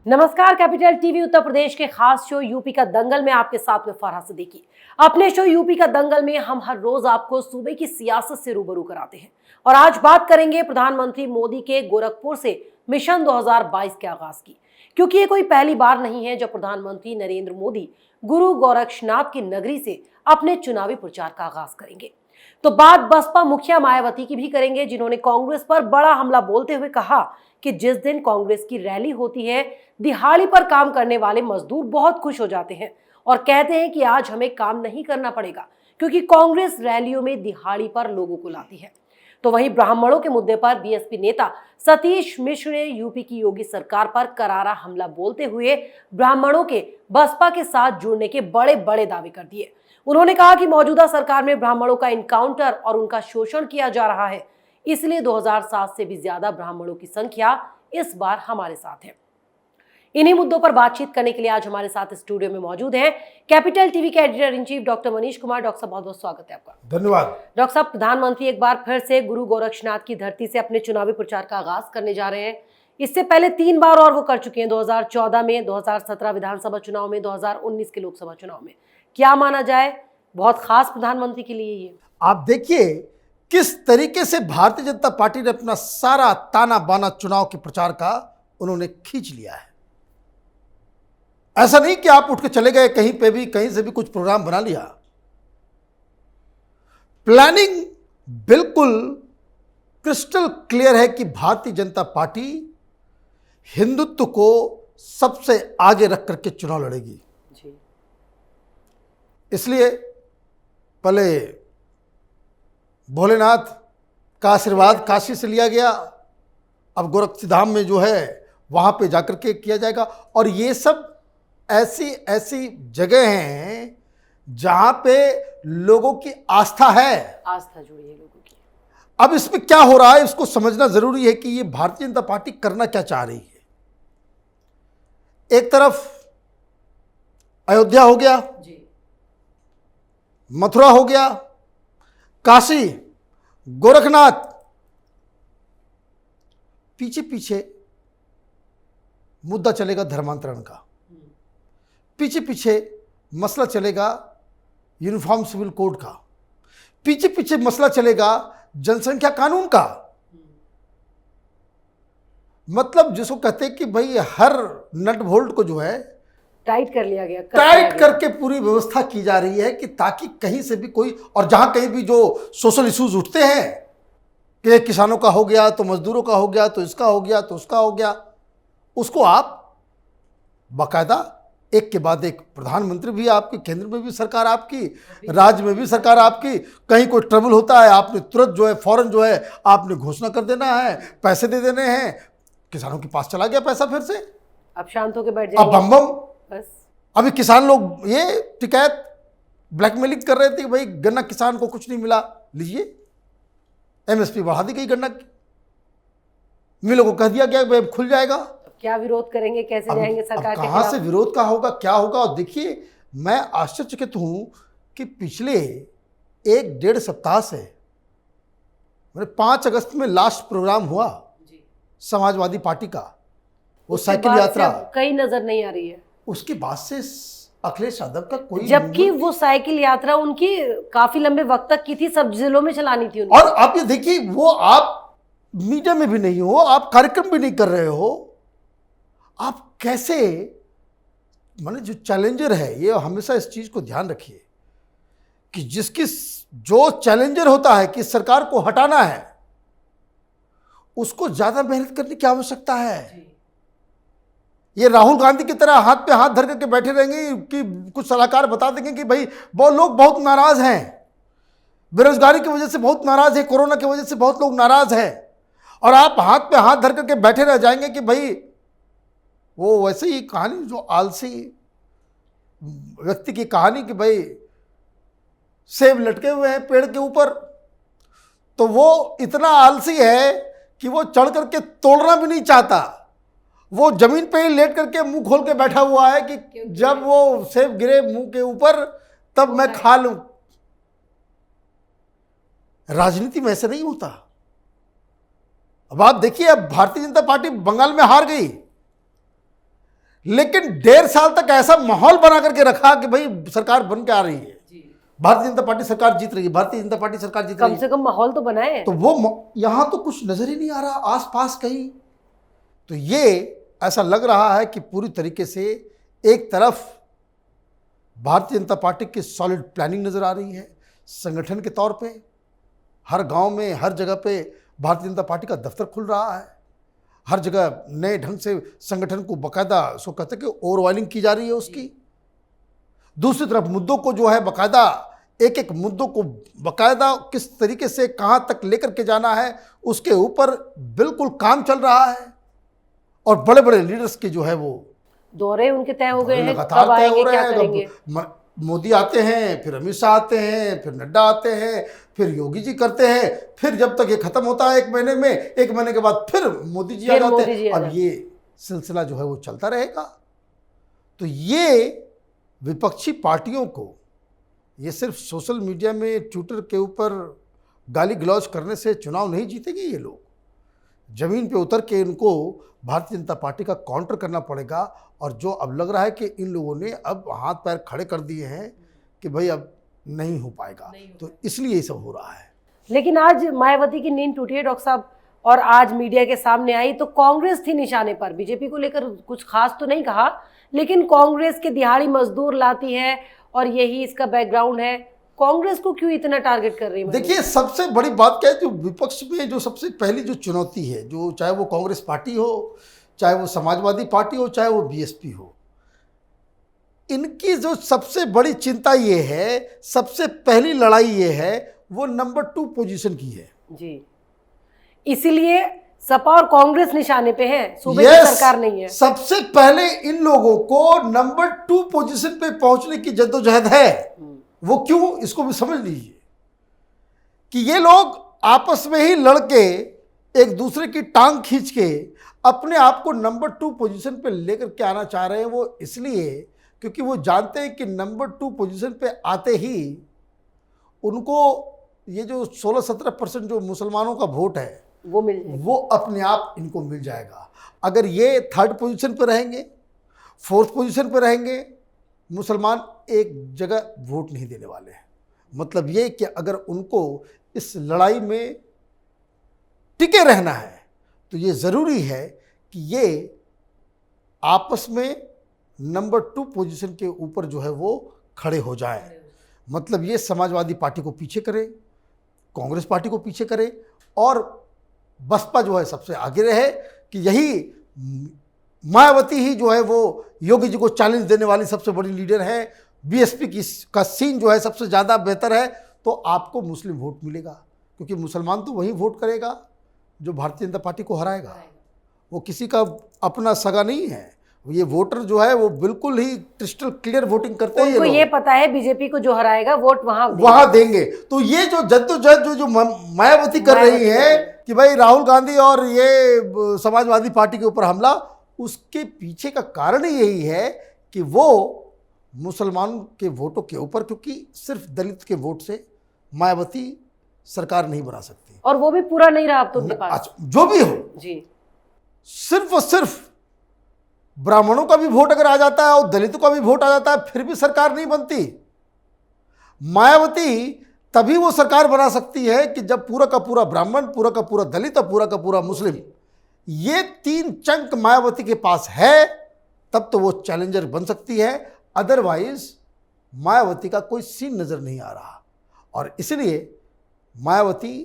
नमस्कार, capital TV Uttar Pradesh के खास शो यूपी का दंगल में आपके साथ में फरहा सिद्दीकी। अपने शो यूपी का दंगल में हम हर रोज आपको सूबे की सियासत से रूबरू कराते हैं और आज बात करेंगे प्रधानमंत्री मोदी के गोरखपुर से मिशन 2022 के आगाज की, क्योंकि ये कोई पहली बार नहीं है जब प्रधानमंत्री नरेंद्र मोदी गुरु गोरक्षनाथ की नगरी से अपने चुनावी प्रचार का आगाज करेंगे। तो बात बसपा मुखिया मायावती की भी करेंगे, जिन्होंने कांग्रेस पर बड़ा हमला बोलते हुए कहा कि जिस दिन कांग्रेस की रैली होती है, दिहाड़ी पर काम करने वाले मजदूर बहुत खुश हो जाते हैं और कहते हैं कि आज हमें काम नहीं करना पड़ेगा, क्योंकि कांग्रेस रैलियों में दिहाड़ी पर लोगों को लाती है। तो वहीं ब्राह्मणों के मुद्दे पर बीएसपी नेता सतीश मिश्र ने यूपी की योगी सरकार पर करारा हमला बोलते हुए ब्राह्मणों के बसपा के साथ जुड़ने के बड़े बड़े दावे कर दिए। उन्होंने कहा कि मौजूदा सरकार में ब्राह्मणों का इनकाउंटर और उनका शोषण किया जा रहा है, इसलिए 2007 से भी ज्यादा ब्राह्मणों की संख्या इस बार हमारे साथ है। इन्हीं मुद्दों पर बातचीत करने के लिए आज हमारे साथ स्टूडियो में मौजूद हैं कैपिटल टीवी के editor in chief doctor Manish Kumar. Doctor साहब, बहुत बहुत स्वागत है आपका। धन्यवाद। डॉक्टर साहब, प्रधानमंत्री एक बार फिर से गुरु गोरक्षनाथ की धरती से अपने चुनावी प्रचार का आगाज करने जा रहे हैं। इससे पहले 3 बार और वो कर चुके हैं, 2014 में, 2017 विधानसभा चुनाव में, 2019 के लोकसभा चुनाव में। क्या माना जाए, बहुत खास प्रधानमंत्री के लिए ये? आप देखिए किस तरीके से भारतीय जनता पार्टी ने अपना सारा ताना बाना चुनाव के प्रचार का उन्होंने खींच लिया है। ऐसा नहीं कि आप उठ के चले गए कहीं पे भी, कहीं से भी कुछ प्रोग्राम बना लिया। प्लानिंग बिल्कुल क्रिस्टल क्लियर है कि भारतीय जनता पार्टी हिंदुत्व को सबसे आगे रख करके चुनाव लड़ेगी। जी। इसलिए पहले भोलेनाथ का आशीर्वाद काशी से लिया गया, अब गोरक्षधाम में जो है वहां पे जाकर के किया जाएगा। और ये सब ऐसी ऐसी जगह हैं जहां पे लोगों की आस्था है, आस्था जुड़ी है लोगों की। अब इसमें क्या हो रहा है इसको समझना जरूरी है कि ये भारतीय जनता पार्टी करना क्या चाह रही है। एक तरफ अयोध्या हो गया, जी। मथुरा हो गया, काशी, गोरखनाथ, पीछे पीछे मुद्दा चलेगा धर्मांतरण का, पीछे पीछे मसला चलेगा यूनिफॉर्म सिविल कोड का, पीछे पीछे मसला चलेगा जनसंख्या कानून का। मतलब जिसको कहते हैं कि भाई हर नट बोल्ट को जो है टाइट कर लिया गया, टाइट करके पूरी व्यवस्था की जा रही है कि ताकि कहीं से भी कोई, और जहां कहीं भी जो सोशल इश्यूज उठते हैं कि किसानों का हो गया तो मजदूरों का हो गया तो इसका हो गया तो उसका हो गया, उसको आप बाकायदा एक के बाद एक, प्रधानमंत्री भी आपकी, केंद्र में भी सरकार आपकी, राज्य में भी सरकार आपकी, कहीं कोई ट्रबल होता है आपने तुरंत जो है फौरन जो है आपने घोषणा कर देना है, पैसे दे देने हैं। किसानों के पास चला गया पैसा फिर से, अब शांत होकर बैठ अब जाएंगे। बम बस अभी किसान लोग ये शिकायत ब्लैकमेलिंग कर रहे थे कि भाई गन्ना किसान को कुछ नहीं मिला, लीजिए एमएसपी बढ़ा दी गई गन्ना की, मिलों को कह दिया गया भाई खुल जाएगा। क्या विरोध करेंगे, कैसे जाएंगे सरकार के कहां खिलाफ? से विरोध का होगा, क्या होगा। और देखिए मैं आश्चर्यचकित हूं कि पिछले 1-1.5 सप्ताह से, मैंने 5 अगस्त में लास्ट प्रोग्राम हुआ समाजवादी पार्टी का, वो साइकिल यात्रा, कहीं नजर नहीं आ रही है। उसके बाद से अखिलेश यादव का कोई, जबकि वो साइकिल यात्रा उनकी काफी लंबे वक्त तक की थी, सब जिलों में चलानी थी उन्हें। और आप ये देखिए वो आप मीडिया में भी नहीं हो, आप कार्यक्रम भी नहीं कर रहे हो, आप कैसे, माने जो चैलेंजर है, ये हमेशा इस चीज को ध्यान रखिए कि जिसकी जो चैलेंजर होता है कि सरकार को हटाना है, उसको ज्यादा मेहनत करने की आवश्यकता है। ये राहुल गांधी की तरह हाथ पे हाथ धर करके बैठे रहेंगे कि कुछ सलाहकार बता देंगे कि भाई वो लोग बहुत नाराज हैं, बेरोजगारी की वजह से बहुत नाराज है, कोरोना की वजह से बहुत लोग नाराज हैं, और आप हाथ पे हाथ धर करके बैठे रह जाएंगे कि भाई वो वैसे ही कहानी, जो आलसी व्यक्ति की कहानी कि भाई सेब लटके हुए हैं पेड़ के ऊपर, तो वो इतना आलसी है कि वो चढ़ करके तोड़ना भी नहीं चाहता, वो जमीन पे ही लेट करके मुंह खोल के बैठा हुआ है कि जब वो सेब गिरे मुंह के ऊपर तब मैं खा लूं। राजनीति में ऐसे नहीं होता। अब आप देखिए, अब भारतीय जनता पार्टी बंगाल में हार गई, लेकिन 1.5 साल तक ऐसा माहौल बना करके रखा कि भाई सरकार बन के आ रही है, भारतीय जनता पार्टी सरकार जीत रही है, भारतीय जनता पार्टी सरकार जीत रही कम है। से कम माहौल तो बनाए। तो वो यहां तो कुछ नजर ही नहीं आ रहा आसपास कहीं। तो ये ऐसा लग रहा है कि पूरी तरीके से एक तरफ भारतीय जनता पार्टी की सॉलिड प्लानिंग नजर आ रही है, संगठन के तौर पे हर गांव में हर जगह पे भारतीय जनता पार्टी का दफ्तर खुल रहा है, हर जगह नए ढंग से संगठन को बाकायदा सो कहते हैं कि ओवरऑलिंग की जा रही है उसकी। दूसरी तरफ मुद्दों को जो है बाकायदा एक एक मुद्दों को बाकायदा किस तरीके से कहां तक लेकर के जाना है उसके ऊपर बिल्कुल काम चल रहा है। और बड़े बड़े लीडर्स के जो है वो दौरे उनके तय हो गए हैं, लगातार कब तय आएंगे, हो रहे क्या हैं। करेंगे। मोदी आते हैं, फिर अमित शाह आते हैं, फिर नड्डा आते हैं, फिर योगी जी करते हैं, फिर जब तक ये खत्म होता है 1 महीने में, 1 महीने के बाद फिर मोदी जी आ जाते हैं। अब ये सिलसिला जो है वो चलता रहेगा। तो ये विपक्षी पार्टियों को ये सिर्फ सोशल मीडिया में ट्विटर के ऊपर गाली गलौज करने से चुनाव नहीं जीतेंगे। ये लोग जमीन पे उतर के इनको भारतीय जनता पार्टी का काउंटर करना पड़ेगा। और जो अब लग रहा है कि इन लोगों ने अब हाथ पैर खड़े कर दिए हैं कि भाई अब नहीं हो पाएगा, तो इसलिए ये सब हो रहा है। लेकिन आज मायावती की नींद टूटी है डॉक्टर साहब, और आज मीडिया के सामने आई तो कांग्रेस थी निशाने पर। बीजेपी को लेकर कुछ खास तो नहीं कहा, लेकिन कांग्रेस के दिहाड़ी मजदूर लाती है और यही इसका बैकग्राउंड है। कांग्रेस को क्यों इतना टारगेट कर रही है? देखिए, सबसे बड़ी बात क्या है, जो विपक्ष में जो सबसे पहली जो चुनौती है, जो चाहे वो कांग्रेस पार्टी हो, चाहे वो समाजवादी पार्टी हो, चाहे वो बीएसपी हो, इनकी जो सबसे बड़ी चिंता ये है, सबसे पहली लड़ाई ये है, वो नंबर 2 पोजीशन की है जी। इसीलिए सपा और कांग्रेस निशाने पे है, सूबे की सरकार नहीं है। सबसे पहले इन लोगों को नंबर 2 पोजीशन पे पहुंचने की जद्दोजहद है। वो क्यों, इसको भी समझ लीजिए कि ये लोग आपस में ही लड़के एक दूसरे की टांग खींच के अपने आप को नंबर 2 पोजीशन पे लेकर के आना चाह रहे हैं। वो इसलिए क्योंकि वो जानते हैं कि नंबर 2 पोजीशन पे आते ही उनको ये जो 16-17% जो मुसलमानों का वोट है वो मिल जाएगा, वो अपने आप इनको मिल जाएगा। अगर ये 3rd पोजीशन पे रहेंगे, 4th पोजीशन पे रहेंगे, मुसलमान एक जगह वोट नहीं देने वाले हैं। मतलब ये कि अगर उनको इस लड़ाई में टिके रहना है तो ये ज़रूरी है कि ये आपस में नंबर 2 पोजीशन के ऊपर जो है वो खड़े हो जाएं। मतलब ये समाजवादी पार्टी को पीछे करे, कांग्रेस पार्टी को पीछे करे, और बसपा जो है सबसे आगे रहे कि यही मायावती ही जो है वो योगी जी को चैलेंज देने वाली सबसे बड़ी लीडर है। बीएसपी का सीन जो है सबसे ज़्यादा बेहतर है, तो आपको मुस्लिम वोट मिलेगा, क्योंकि मुसलमान तो वही वोट करेगा जो भारतीय जनता पार्टी को हराएगा। वो किसी का अपना सगा नहीं है। ये वोटर जो है वो बिल्कुल ही क्रिस्टल क्लियर वोटिंग करते हैं। उनको ये पता है बीजेपी को जो हराएगा वोट वहां देंगे। तो ये जो जद्दोजहद जो मायावती कर रही है कि भाई राहुल गांधी और ये समाजवादी पार्टी के ऊपर हमला, उसके पीछे का कारण ही यही है कि वो मुसलमान के वोटों के ऊपर, क्योंकि सिर्फ दलित के वोट से मायावती सरकार नहीं बना सकती, और वो भी पूरा नहीं रहा अब तो उनके पास। जो भी हो जी, सिर्फ और सिर्फ ब्राह्मणों का भी वोट अगर आ जाता है और दलितों का भी वोट आ जाता है, फिर भी सरकार नहीं बनती। मायावती तभी वो सरकार बना सकती है कि जब पूरा का पूरा ब्राह्मण, पूरा का पूरा दलित और पूरा का पूरा मुस्लिम, ये 3 चंक मायावती के पास है, तब तो वो चैलेंजर बन सकती है। अदरवाइज मायावती का कोई सीन नजर नहीं आ रहा, और इसलिए मायावती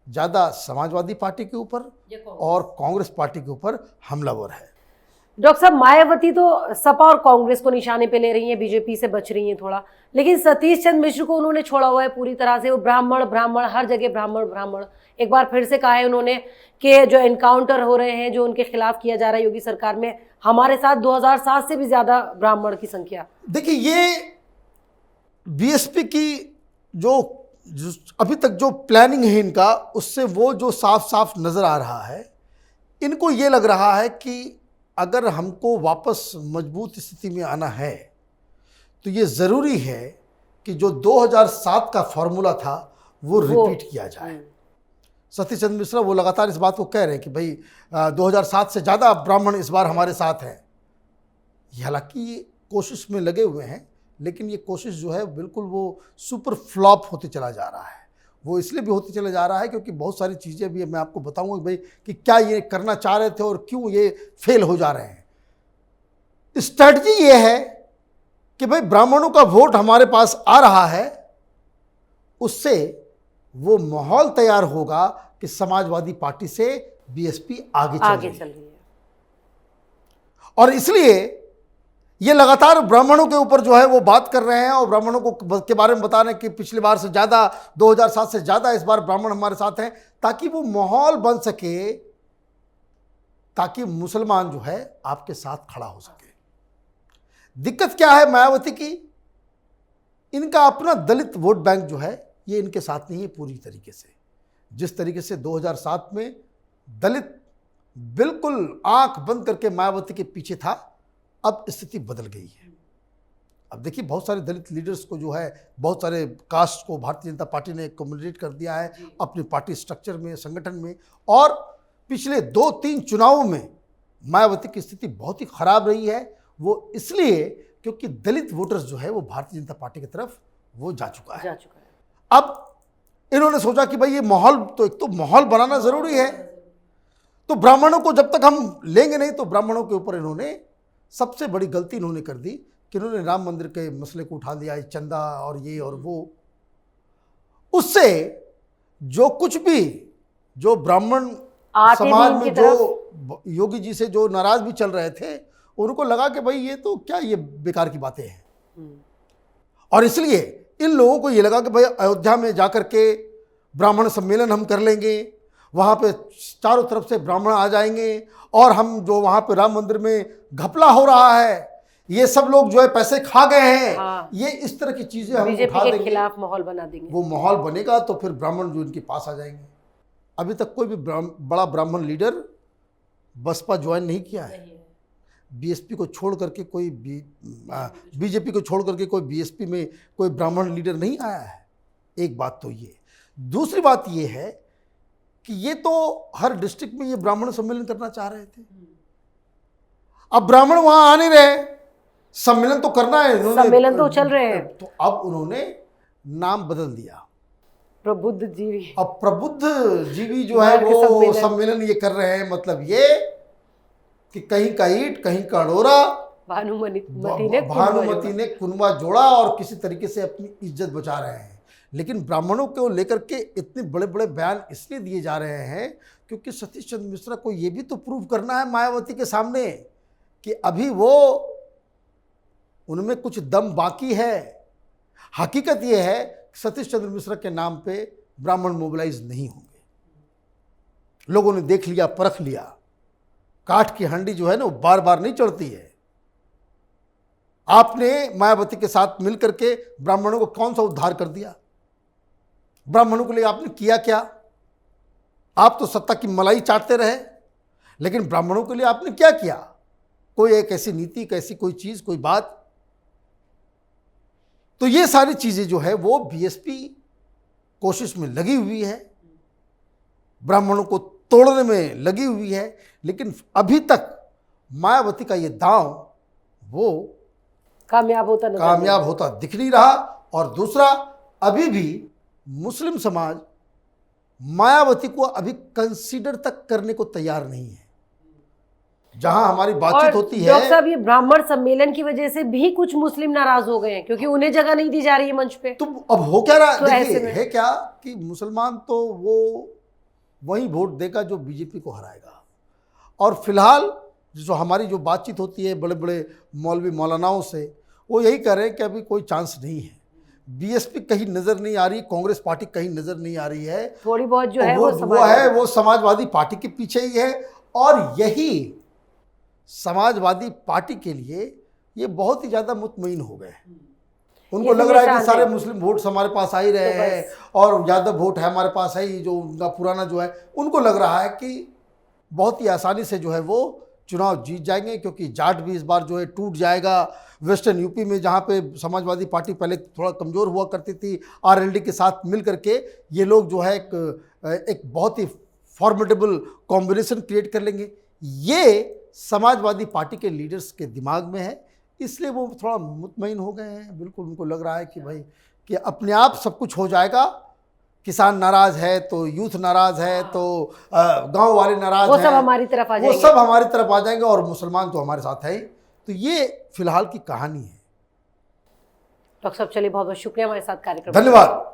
ज़्यादा समाजवादी पार्टी के ऊपर और कांग्रेस पार्टी के ऊपर हमलावर है। डॉक्टर साहब, मायावती तो सपा और कांग्रेस को निशाने पे ले रही हैं, बीजेपी से बच रही हैं थोड़ा, लेकिन सतीश चंद्र मिश्र को उन्होंने छोड़ा हुआ है पूरी तरह से। वो ब्राह्मण ब्राह्मण, हर जगह ब्राह्मण ब्राह्मण। एक बार फिर से कहा है उन्होंने कि जो एनकाउंटर हो रहे हैं, जो उनके खिलाफ किया जा रहा है योगी सरकार में, हमारे साथ 2007 से भी ज्यादा ब्राह्मण की संख्या। देखिए, ये बीएसपी की जो अभी तक जो प्लानिंग है इनका, उससे वो जो साफ साफ नजर आ रहा है, इनको ये लग रहा है कि अगर हमको वापस मजबूत स्थिति में आना है तो ये ज़रूरी है कि जो 2007 का फॉर्मूला था वो रिपीट किया जाए। सतीश चंद्र मिश्रा वो लगातार इस बात को कह रहे हैं कि भाई 2007 से ज़्यादा ब्राह्मण इस बार हमारे साथ हैं। हालांकि ये कोशिश में लगे हुए हैं, लेकिन ये कोशिश जो है बिल्कुल वो सुपर फ्लॉप होते चला जा रहा है। वो इसलिए भी होते चला जा रहा है क्योंकि बहुत सारी चीज़ें भी मैं आपको बताऊंगा भाई कि क्या ये करना चाह रहे थे और क्यों ये फेल हो जा रहे हैं। स्ट्रैटेजी ये है कि भाई ब्राह्मणों का वोट हमारे पास आ रहा है, उससे वो माहौल तैयार होगा कि समाजवादी पार्टी से बीएसपी आगे चल रही है। और इसलिए ये लगातार ब्राह्मणों के ऊपर जो है वो बात कर रहे हैं और ब्राह्मणों को के बारे में बता रहे हैं कि पिछली बार से ज़्यादा 2007 से ज़्यादा इस बार ब्राह्मण हमारे साथ हैं, ताकि वो माहौल बन सके, ताकि मुसलमान जो है आपके साथ खड़ा हो सके। दिक्कत क्या है मायावती की, इनका अपना दलित वोट बैंक जो है ये इनके साथ नहीं है पूरी तरीके से। जिस तरीके से 2007 में दलित बिल्कुल आंख बंद करके मायावती के पीछे था, अब स्थिति बदल गई है। अब देखिए बहुत सारे दलित लीडर्स को जो है, बहुत सारे कास्ट को भारतीय जनता पार्टी ने कम्युनिकेट कर दिया है अपनी पार्टी स्ट्रक्चर में, संगठन में। और पिछले 2-3 चुनावों में मायावती की स्थिति बहुत ही खराब रही है। वो इसलिए क्योंकि दलित वोटर्स जो है वो भारतीय जनता पार्टी की तरफ वो जा चुका है। अब इन्होंने सोचा कि भाई ये माहौल, तो एक तो माहौल बनाना जरूरी है, तो ब्राह्मणों को जब तक हम लेंगे नहीं, तो ब्राह्मणों के ऊपर इन्होंने सबसे बड़ी गलती इन्होंने कर दी कि इन्होंने राम मंदिर के मसले को उठा लिया, चंदा और ये और वो। उससे जो कुछ भी जो ब्राह्मण समाज में जो योगी जी से जो नाराज भी चल रहे थे, उनको लगा कि भाई ये तो क्या, ये बेकार की बातें हैं। और इसलिए इन लोगों को ये लगा कि भाई अयोध्या में जाकर के ब्राह्मण सम्मेलन हम कर लेंगे, वहाँ पे चारों तरफ से ब्राह्मण आ जाएंगे और हम जो वहाँ पे राम मंदिर में घपला हो रहा है, ये सब लोग जो है पैसे खा गए हैं, हाँ। ये इस तरह की चीजें हम बीजेपी उठा के देंगे, खिलाफ माहौल बना देंगे। वो माहौल बनेगा तो फिर ब्राह्मण जो इनके पास आ जाएंगे। अभी तक कोई भी बड़ा ब्राह्मण लीडर बसपा ज्वाइन नहीं किया है। बीएसपी को छोड़ करके कोई बीजेपी को छोड़ करके कोई बीएसपी में कोई ब्राह्मण लीडर नहीं आया है। एक बात तो ये। दूसरी बात ये है कि ये तो हर डिस्ट्रिक्ट में ये ब्राह्मण सम्मेलन करना चाह रहे थे। अब ब्राह्मण वहां आ नहीं रहे, सम्मेलन तो करना है, सम्मेलन तो चल रहे हैं, तो अब उन्होंने नाम बदल दिया, प्रबुद्ध जीवी। अब प्रबुद्ध जीवी जो है वो सम्मेलन ये कर रहे हैं। मतलब ये कि कहीं का ईंट कहीं का डोरा, भानुमति ने कुनबा जोड़ा और किसी तरीके से अपनी इज्जत बचा रहे हैं। लेकिन ब्राह्मणों को लेकर के इतने बड़े बड़े बयान इसलिए दिए जा रहे हैं क्योंकि सतीश चंद्र मिश्रा को ये भी तो प्रूव करना है मायावती के सामने कि अभी वो उनमें कुछ दम बाकी है। हकीकत ये है सतीश चंद्र मिश्रा के नाम पे ब्राह्मण मोबिलाइज नहीं होंगे। लोगों ने देख लिया, परख लिया, काठ की हंडी जो है ना वो बार बार नहीं चढ़ती है। आपने मायावती के साथ मिलकर के ब्राह्मणों को कौन सा उद्धार कर दिया? ब्राह्मणों के लिए आपने किया क्या? आप तो सत्ता की मलाई चाटते रहे, लेकिन ब्राह्मणों के लिए आपने क्या किया? कोई एक ऐसी नीति, कैसी कोई चीज, कोई बात? तो ये सारी चीजें जो है वो बीएसपी कोशिश में लगी हुई है, ब्राह्मणों को तोड़ने में लगी हुई है। लेकिन अभी तक मायावती का ये दांव वो कामयाब होता दिख नहीं रहा। और दूसरा, अभी भी मुस्लिम समाज मायावती को अभी कंसीडर तक करने को तैयार नहीं है। जहां हमारी बातचीत होती है, डॉक्टर साहब, ये ब्राह्मण सम्मेलन की वजह से भी कुछ मुस्लिम नाराज हो गए हैं क्योंकि उन्हें जगह नहीं दी जा रही है मंच पे। तो अब हो क्या रहा, तो देखिए है क्या कि मुसलमान तो वो वही वोट देगा जो बीजेपी को हराएगा। और फिलहाल जो हमारी जो बातचीत होती है बड़े बड़े मौलवी मौलानाओं से, वो यही कह रहे हैं कि अभी कोई चांस नहीं है। बीएसपी कहीं नजर नहीं आ रही, कांग्रेस पार्टी कहीं नजर नहीं आ रही है, थोड़ी बहुत जो है वो समाजवादी पार्टी के पीछे ही है। और यही समाजवादी पार्टी के लिए ये बहुत ही ज्यादा मुतमईन हो गए। उनको लग रहा है कि सारे मुस्लिम वोट्स हमारे पास आ ही रहे हैं और यादव वोट है हमारे पास है ही, जो उनका पुराना जो है, उनको लग रहा है कि बहुत ही आसानी से जो है वो चुनाव जीत जाएंगे, क्योंकि जाट भी इस बार जो है टूट जाएगा। वेस्टर्न यूपी में जहाँ पे समाजवादी पार्टी पहले थोड़ा कमज़ोर हुआ करती थी, आरएलडी के साथ मिल करके ये लोग जो है एक बहुत ही फॉर्मिडेबल कॉम्बिनेशन क्रिएट कर लेंगे। ये समाजवादी पार्टी के लीडर्स के दिमाग में है, इसलिए वो थोड़ा मुतमईन हो गए हैं। बिल्कुल उनको लग रहा है कि भाई कि अपने आप सब कुछ हो जाएगा। किसान नाराज है तो यूथ नाराज है तो गांव वाले नाराज वो हैं, सब हमारी तरफ आ वो जाएंगे। सब हमारी तरफ आ जाएंगे और मुसलमान तो हमारे साथ है ही। तो ये फिलहाल की कहानी है। डॉक्टर साहब चलिए, बहुत बहुत शुक्रिया हमारे साथ कार्यक्रम। धन्यवाद।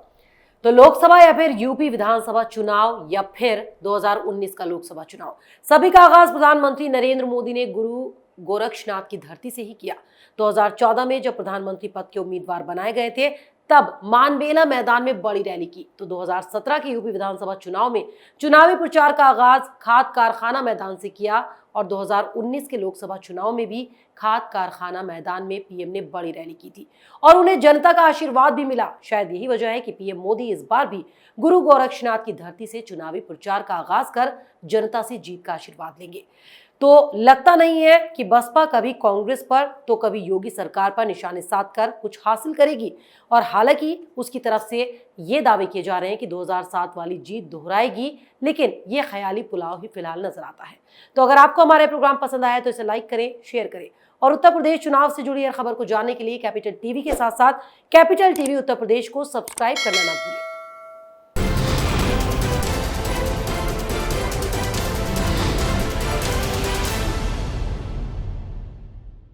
तो लोकसभा या फिर यूपी विधानसभा चुनाव या फिर 2019 का लोकसभा चुनाव, सभी का आगाज प्रधानमंत्री नरेंद्र मोदी ने गुरु गोरक्षनाथ की धरती से ही किया। 2014 में जब प्रधानमंत्री पद के उम्मीदवार बनाए गए थे तब मानबेला मैदान में बड़ी रैली की। तो 2017 के यूपी विधानसभा चुनाव में चुनावी प्रचार का आगाज खाद कारखाना मैदान से किया और 2019 के लोकसभा चुनाव में भी खाद कारखाना मैदान में पीएम ने बड़ी रैली की थी और उन्हें जनता का आशीर्वाद भी मिला। शायद यही वजह है कि पीएम मोदी इस बार भी गुरु गोरक्षनाथ की धरती से चुनावी प्रचार का आगाज कर जनता से जीत का आशीर्वाद लेंगे। तो लगता नहीं है कि बसपा कभी कांग्रेस पर तो कभी योगी सरकार पर निशाने साधकर कुछ हासिल करेगी। और हालांकि उसकी तरफ से ये दावे किए जा रहे हैं कि 2007 वाली जीत दोहराएगी, लेकिन ये ख्याली पुलाव ही फिलहाल नजर आता है। तो अगर आपको हमारे प्रोग्राम पसंद आया तो इसे लाइक करें, शेयर करें और उत्तर प्रदेश चुनाव से जुड़ी हर खबर को जानने के लिए कैपिटल टीवी के साथ साथ कैपिटल टीवी उत्तर प्रदेश को सब्सक्राइब करना ना भूलें।